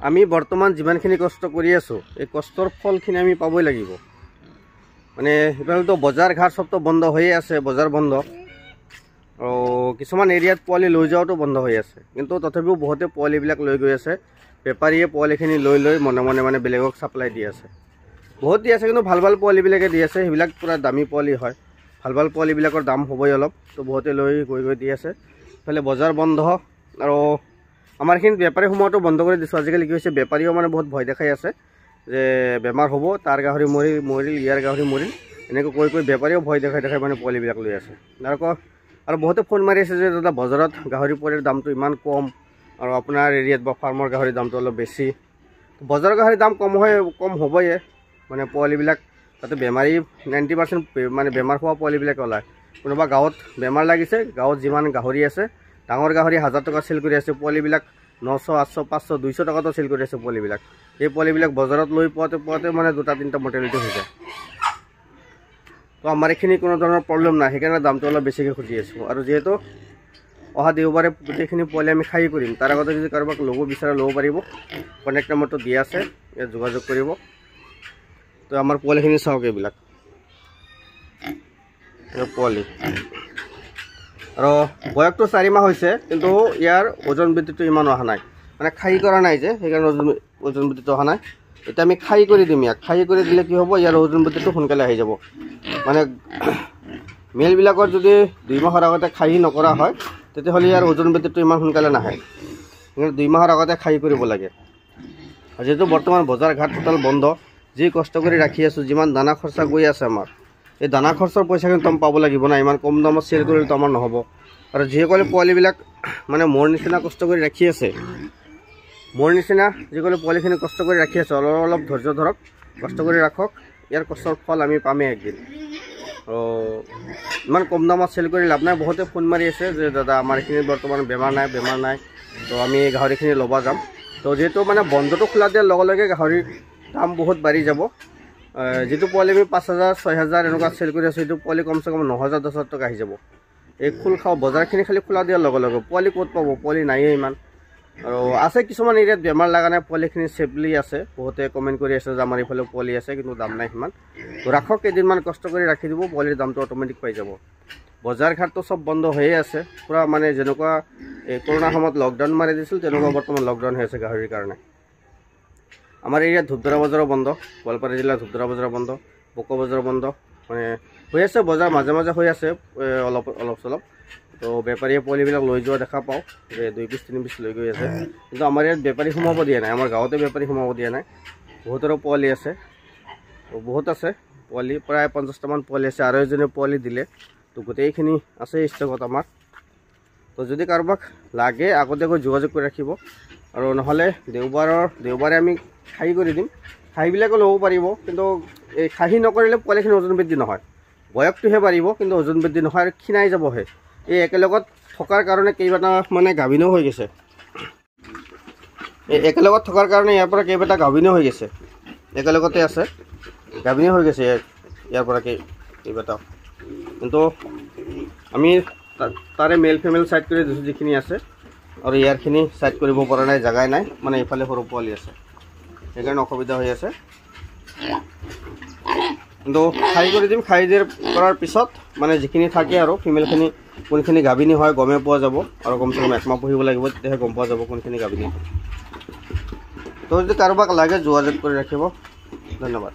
আমি বৰ্তমান যিমানখিনি কষ্ট কৰি আছোঁ এই কষ্টৰ ফলখিনি আমি পাবই লাগিব। মানে এইফালেতো বজাৰ ঘাট চবতো বন্ধ হৈয়ে আছে, বজাৰ বন্ধ আৰু কিছুমান এৰিয়াত পোৱালি লৈ যোৱাটো বন্ধ হৈ আছে, কিন্তু তথাপিও বহুতে পোৱালিবিলাক লৈ গৈ আছে। বেপাৰীয়ে পোৱালিখিনি লৈ লৈ মনে মনে মানে বেলেগক ছাপ্লাই দি আছে, বহুত দি আছে, কিন্তু ভাল ভাল পোৱালিবিলাকে দি আছে। সেইবিলাক পূৰা দামী পোৱালি হয়, ভাল ভাল পোৱালিবিলাকৰ দাম হ'বই অলপ, তো বহুতে লৈ গৈ দি আছে। ইফালে বজাৰ বন্ধ আৰু আমাৰ এইখিনিত বেপাৰী সোমোৱাটো বন্ধ কৰি দিছোঁ। আজিকালি কি হৈছে, বেপাৰীও মানে বহুত ভয় দেখাই আছে যে বেমাৰ হ'ব, তাৰ গাহৰি মৰিল, ইয়াৰ গাহৰি মৰিল, এনেকৈ কৈ বেপাৰীও ভয় দেখাই মানে পোৱালিবিলাক লৈ আছে। আৰু বহুতে ফোন মাৰি আছে যে দাদা বজাৰত গাহৰি পোৱালিৰ দামটো ইমান কম আৰু আপোনাৰ এৰিয়াত বা ফাৰ্মৰ গাহৰিৰ দামটো অলপ বেছি। বজাৰৰ গাহৰিৰ দাম কম হ'বই, মানে পোৱালিবিলাক তাতে বেমাৰী 90% মানে বেমাৰ হোৱা পোৱালিবিলাকে ওলায়। কোনোবা গাঁৱত বেমাৰ লাগিছে, গাঁৱত যিমান গাহৰি আছে, ডাঙৰ গাহৰি 1000 টকা চেল কৰি আছে, পোৱালিবিলাক 900, 800, 500, 200 টকাতো চেল কৰি আছে পোৱালিবিলাক। এই পোৱালিবিলাক বজাৰত লৈ পোৱাতে মানে 2-3টা মৰ্টেলিটি হৈ যায়। তো আমাৰ এইখিনি কোনো ধৰণৰ প্ৰব্লেম নাই, সেইকাৰণে দামটো অলপ বেছিকৈ খুজি আছোঁ। আৰু যিহেতু অহা দেওবাৰে গোটেইখিনি পোৱালি আমি খাই কৰিম, তাৰ আগতে যদি কাৰোবাক ল'ব বিচাৰে ল'ব পাৰিব। কণ্টেক্ট নম্বৰটো দিয়া আছে, ইয়াত যোগাযোগ কৰিব। তো আমাৰ পোৱালিখিনি চাওক, এইবিলাক পোৱালি আৰু বয়সটো 4 মাহ হৈছে, কিন্তু ইয়াৰ ওজন বৃদ্ধিটো ইমান অহা নাই, মানে খাই কৰা নাই যে, সেইকাৰণে ওজন বৃদ্ধিটো অহা নাই। এতিয়া আমি খাই কৰি দিম, ইয়াক খাই কৰি দিলে কি হ'ব, ইয়াৰ ওজন বৃদ্ধিটো সোনকালে আহি যাব। মানে মেলবিলাকৰ যদি 2 মাহৰ আগতে খাই নকৰা হয়, তেতিয়াহ'লে ইয়াৰ ওজন বৃদ্ধিটো ইমান সোনকালে নাহে। 2 মাহৰ আগতে খাই কৰিব লাগে। যিহেতু বৰ্তমান বজাৰ ঘাট টোটাল বন্ধ, যি কষ্ট কৰি ৰাখি আছোঁ, যিমান দানা খৰচা গৈ আছে আমাৰ, এই দানা খৰচৰ পইচাখিনি আমি পাব লাগিব না, ইমান কম দামত চেল কৰিলেতো আমাৰ নহ'ব। আৰু যিসকলে পোৱালিবিলাক মানে মোৰ নিচিনা কষ্ট কৰি ৰাখি আছে, মোৰ নিচিনা যিসকলে পোৱালিখিনি কষ্ট কৰি ৰাখি আছে, অলপ ধৈৰ্য ধৰক, কষ্ট কৰি ৰাখক, ইয়াৰ কষ্টৰ ফল আমি পামেই একদিন। আৰু ইমান কম দামত চেল কৰি লাভ নাই। বহুতে ফোন মাৰি আছে যে দাদা আমাৰ এইখিনিত বৰ্তমান বেমাৰ নাই, তো আমি এই গাহৰিখিনি ল'ব যাম। তো যিহেতু মানে বন্ধটো খোলা দিয়াৰ লগে লগে গাহৰিৰ দাম বহুত বাঢ়ি যাব। যিটো পোৱালি আমি 5000, 6000 এনেকুৱা চেল কৰি আছোঁ, সেইটো পোৱালি কমচে কম 9000, 10000 টকা আহি যাব। এই বজাৰখিনি খালি খোলা দিয়াৰ লগে লগে পোৱালি ক'ত পাব, পোৱালি নায়েই ইমান। আৰু আছে কিছুমান এৰিয়াত বেমাৰ লগা নাই, পোৱালিখিনি চেফলি আছে। বহুতে কমেণ্ট কৰি আছে যে আমাৰ এইফালে পোৱালি আছে, কিন্তু দাম নাই সিমান। তো ৰাখক, কেইদিনমান কষ্ট কৰি ৰাখি দিব, পোৱালিৰ দামটো অট'মেটিক পাই যাব। বজাৰ ঘাটটো চব বন্ধ হৈয়ে আছে পূৰা, মানে যেনেকুৱা এই কৰোণাৰ সময়ত লকডাউন মাৰি দিছিল, তেনেকুৱা বৰ্তমান লকডাউন হৈ আছে গাহৰিৰ কাৰণে। আমাৰ এৰিয়াত ধূপধাৰা বজাৰো বন্ধ, গোৱালপাৰা জিলাৰ ধূপধাৰা বজাৰ বন্ধ, বকো বজাৰ বন্ধ, মানে হৈ আছে বজাৰ মাজে মাজে হৈ আছে অলপ চলপ। তো বেপাৰীয়ে পোৱালিবিলাক লৈ যোৱা দেখা পাওঁ যে 2 পিচ 3 পিচ লৈ গৈ আছে, কিন্তু আমাৰ ইয়াত বেপাৰী সোমাব দিয়া নাই, আমাৰ গাঁৱতে বেপাৰী সোমাব দিয়া নাই। বহুতৰো পোৱালি আছে, বহুত আছে পোৱালি, প্ৰায় 50টামান পোৱালি আছে, আৰু এজনে পোৱালি দিলে। তো গোটেইখিনি আছে ষ্টকত আমাৰ। তো যদি কাৰোবাক লাগে আগতীয়াকৈ যোগাযোগ কৰি ৰাখিব, আৰু নহ'লে দেওবাৰে আমি খাহী কৰি দিম। খাহীবিলাকো ল'ব পাৰিব, কিন্তু এই খাহী নকৰিলে পোৱালিখিনি ওজন বৃদ্ধি নহয়, বয়সটোহে বাঢ়িব, কিন্তু ওজন বৃদ্ধি নহয় আৰু ক্ষীণাই যাবহে। এই একেলগত থকাৰ কাৰণে কেইবাটা মানে গাভিনীও হৈ গৈছে, এই একেলগত থকাৰ কাৰণে ইয়াৰ পৰা কেইবাটা গাভিনীও হৈ গৈছে, একেলগতে আছে, গাভিনী হৈ গৈছে ইয়াৰ পৰা কেইবাটাও। কিন্তু আমি তাৰে মেল ফিমেল ছাইড কৰি দিছোঁ যিখিনি আছে, আৰু ইয়াৰখিনি ছাইড কৰিব পৰা নাই, জেগাই নাই, মানে এইফালে সৰু পোৱালি আছে, সেইকাৰণে অসুবিধা হৈ আছে। কিন্তু খাই কৰি দিম, খাই কৰাৰ পিছত মানে যিখিনি থাকে আৰু ফিমেলখিনি কোনখিনি গাভিনী হয় গমেই পোৱা যাব, আৰু কমচে কম 1 মাহ পুহিব লাগিব, তেতিয়াহে গম পোৱা যাব কোনখিনি গাভিনী হয়। তো যদি কাৰোবাক লাগে যোগাযোগ কৰি ৰাখিব। ধন্যবাদ।